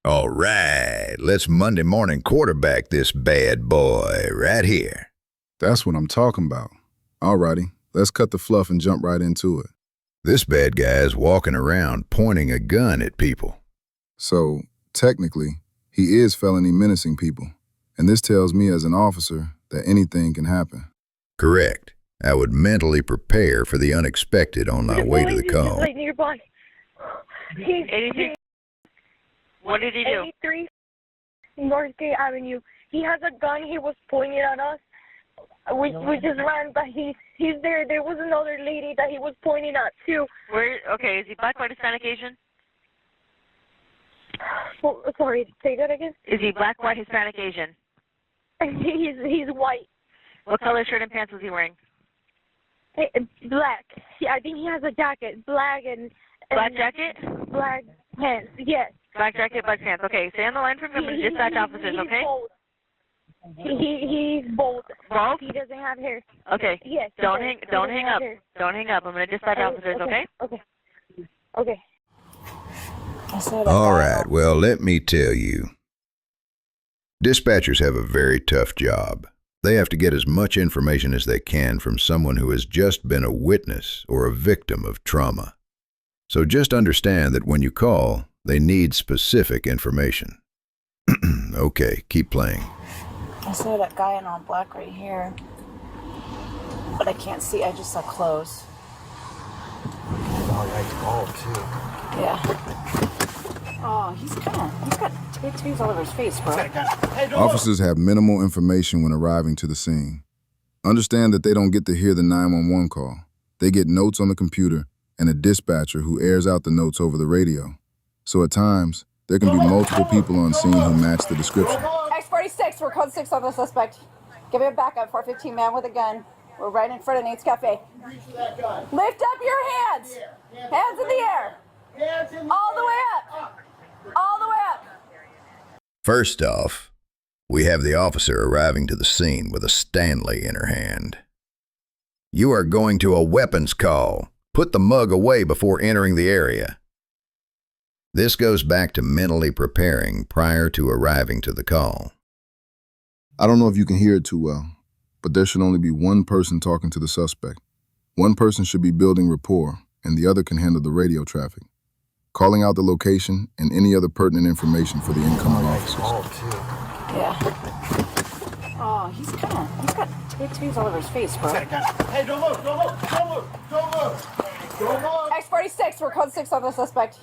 All right, let's Monday morning quarterback this bad boy right here. That's what I'm talking about. Alrighty, let's cut the fluff and jump right into it. This bad guy's walking around pointing a gun at people. So, technically, he is felony menacing people. And this tells me as an officer that anything can happen. Correct. I would mentally prepare for the unexpected on my way to the call. Right nearby. He's 83. What did he do? 83 Northgate Avenue. He has a gun. He was pointing at us. We just ran, but he's there. There was another lady that he was pointing at too. Okay, is he black, white, Hispanic, Asian? Well, sorry, say that again. Is he black, white, Hispanic, Asian? He's white. What color shirt and pants was he wearing? Black. I think he has a jacket. Black and black jacket? Black pants. Yes. Black jacket, black pants. Okay, stay on the line for me. I'm going to dispatch officers, okay? He's both. Both? He doesn't have hair. Okay. Yes. Don't hang up. Don't hang up. I'm going to dispatch officers, okay? Okay. All right, well, let me tell you. Dispatchers have a very tough job. They have to get as much information as they can from someone who has just been a witness or a victim of trauma. So just understand that when you call, they need specific information. Okay, keep playing. I saw that guy in all black right here, but I can't see. I just saw clothes. Oh, yeah, he's bald, too. Yeah. Oh, he's got tattoos all over his face, bro. Officers have minimal information when arriving to the scene. Understand that they don't get to hear the 911 call. They get notes on the computer and a dispatcher who airs out the notes over the radio. So at times, there can be multiple people on scene who match the description. X46, we're code 6 on the suspect. Give me a backup, 415 man with a gun. We're right in front of Nate's Cafe. Lift up your hands! Hands in the air! All the way up! All the way up! First off, we have the officer arriving to the scene with a Stanley in her hand. You are going to a weapons call. Put the mug away before entering the area. This goes back to mentally preparing prior to arriving to the call. I don't know if you can hear it too well, but there should only be one person talking to the suspect. One person should be building rapport, and the other can handle the radio traffic, calling out the location and any other pertinent information for the incoming officers. Yeah. Oh, he's got tattoos all over his face, bro. Hey, don't move! X46, we're code 6 on the suspect.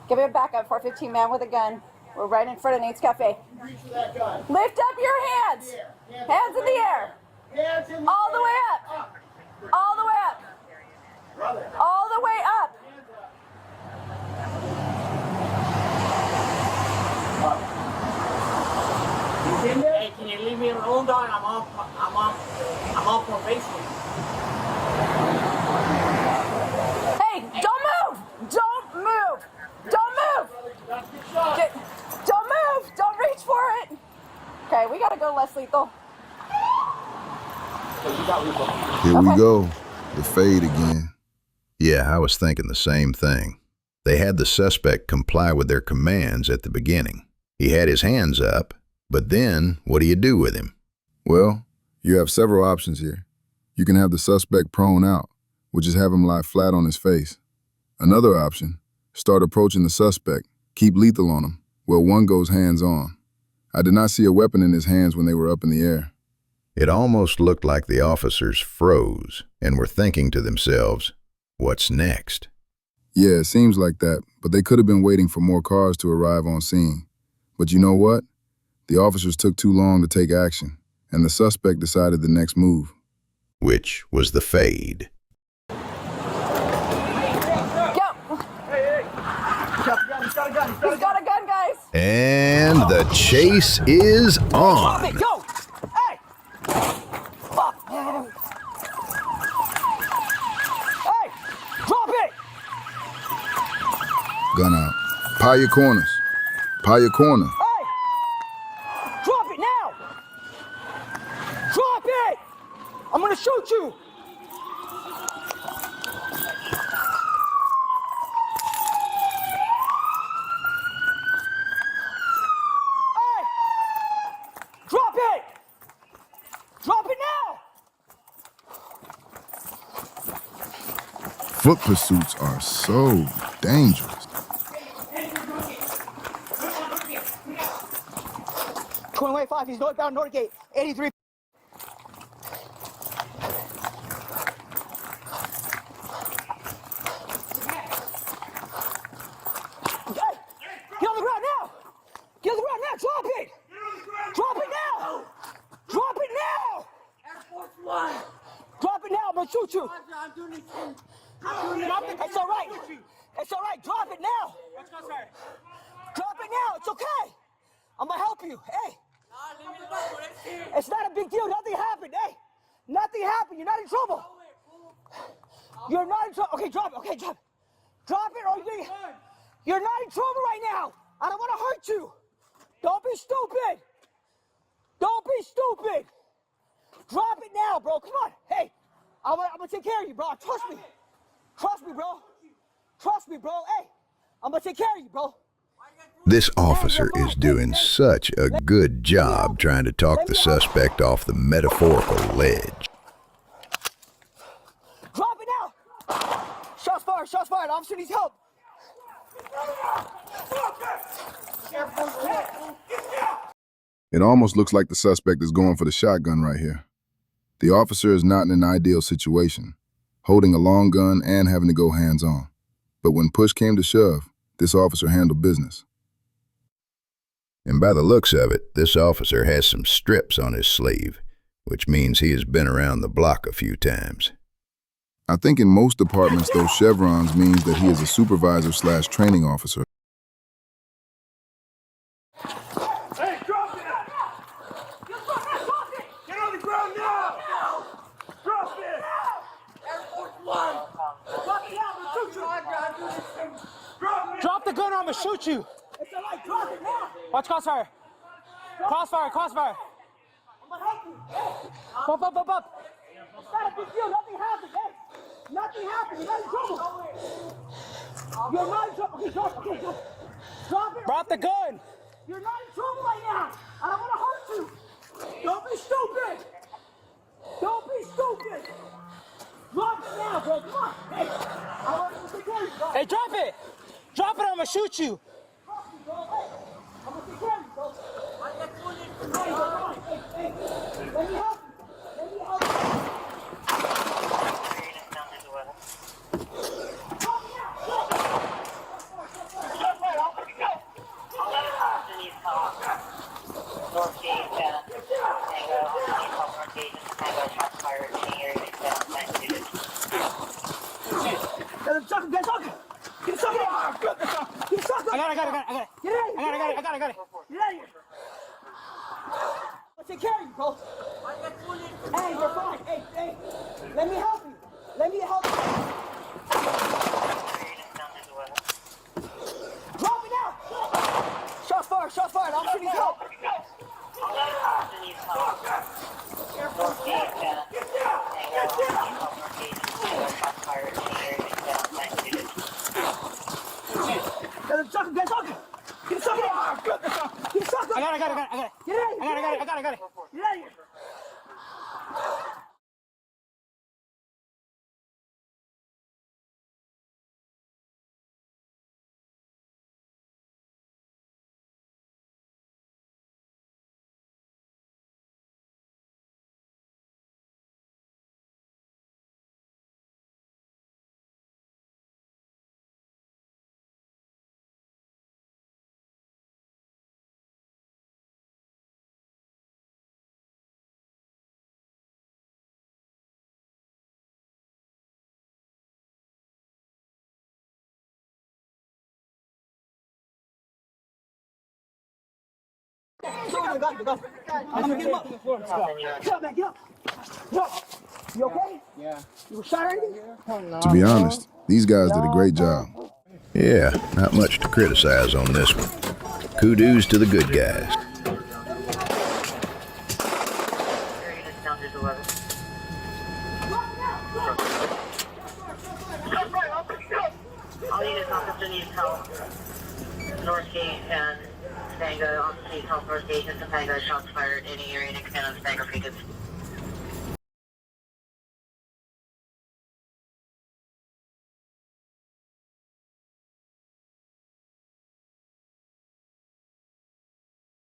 Give me a backup, 415 man with a gun. We're right in front of Nate's Cafe. Lift up your hands! Hands in the air! All the way up! All the way up! All the way up! Hey, can you leave me alone, dog? I'm on probation. Hey, don't move! Don't move! Don't move! Don't move! Don't reach for it! Okay, we gotta go less lethal. Here we go. The fade again. Yeah, I was thinking the same thing. They had the suspect comply with their commands at the beginning. He had his hands up, but then what do you do with him? Well, you have several options here. You can have the suspect prone out, which is have him lie flat on his face. Another option, start approaching the suspect, keep lethal on him, while one goes hands on. I did not see a weapon in his hands when they were up in the air. It almost looked like the officers froze and were thinking to themselves, what's next? Yeah, it seems like that, but they could have been waiting for more cars to arrive on scene. But you know what? The officers took too long to take action, and the suspect decided the next move. Which was the fade. Go! He's got a gun, guys! And the chase is on. Go! Hey! Fuck! Hey! Drop it! Gun out. Pile your corners. Pile your corner. Hey! Drop it now! Drop it! I'm gonna shoot you! Foot pursuits are so dangerous. 20-5, he's northbound Northgate, 83. Get on the ground now! Get on the ground now! Drop it! Drop it now! Drop it now! Air Force One! Drop it now! I'm gonna shoot you! I'm doing this. It's all right. It's all right. Drop it now. Drop it now. It's okay. I'm gonna help you. Hey. It's not a big deal. Nothing happened. Hey. Nothing happened. You're not in trouble. You're not in trouble. Okay, drop it. Okay, drop it. Drop it or you're not in trouble right now. I don't want to hurt you. Don't be stupid. Don't be stupid. Drop it now, bro. Come on. Hey, I'm gonna take care of you, bro. Trust me. Trust me, bro. Trust me, bro. Hey, I'm gonna take care of you, bro. This officer is doing such a good job trying to talk the suspect off the metaphorical ledge. Drop it now. Shots fired. Shots fired. Officer needs help. It almost looks like the suspect is going for the shotgun right here. The officer is not in an ideal situation, holding a long gun and having to go hands-on. But when push came to shove, this officer handled business. And by the looks of it, this officer has some strips on his sleeve, which means he has been around the block a few times. I think in most departments, those chevrons means that he is a supervisor/training officer. Hey, drop it! Get on the ground now! Drop it! Air Force One! Drop it now, I'm gonna shoot you! Drop the gun or I'm gonna shoot you! It's alright, drop it now! Watch crossfire! Crossfire, crossfire! I'm gonna help you! Bump, bump, bump, bump! It's not a big deal, nothing happened, hey! Nothing happened, you're not in trouble! You're not in trouble, okay, drop it, okay, drop it! Drop it! Drop the gun! You're not in trouble right now! I don't wanna hurt you! Don't be stupid! Don't be stupid! Drop it now, bro, come on! Hey, I want you to take care of you, bro! Hey, drop it! Drop it or I'm gonna shoot you! Drop it, bro, hey! I'm gonna take care of you, bro! Hey, bro, hey, let me help you! Let me help you! I got it. Get out of here. I got it. Get out of here. I'll take care of you, bro. Hey, you're fine. Hey. Let me help you. Drop it now. Shots fired. Officer needs help. Get shotgun. Get a shotgun. I got it. Get out of here. Get out of here. I'm gonna get him up. Get up, man, get up. You okay? Yeah. You were shot or anything? To be honest, these guys did a great job. Yeah, not much to criticize on this one. Kudos to the good guys. All units, officer needs help. Northgate and Topanga, officer needs help. Northgate and Topanga, shots fired. Any area in command of Topanga,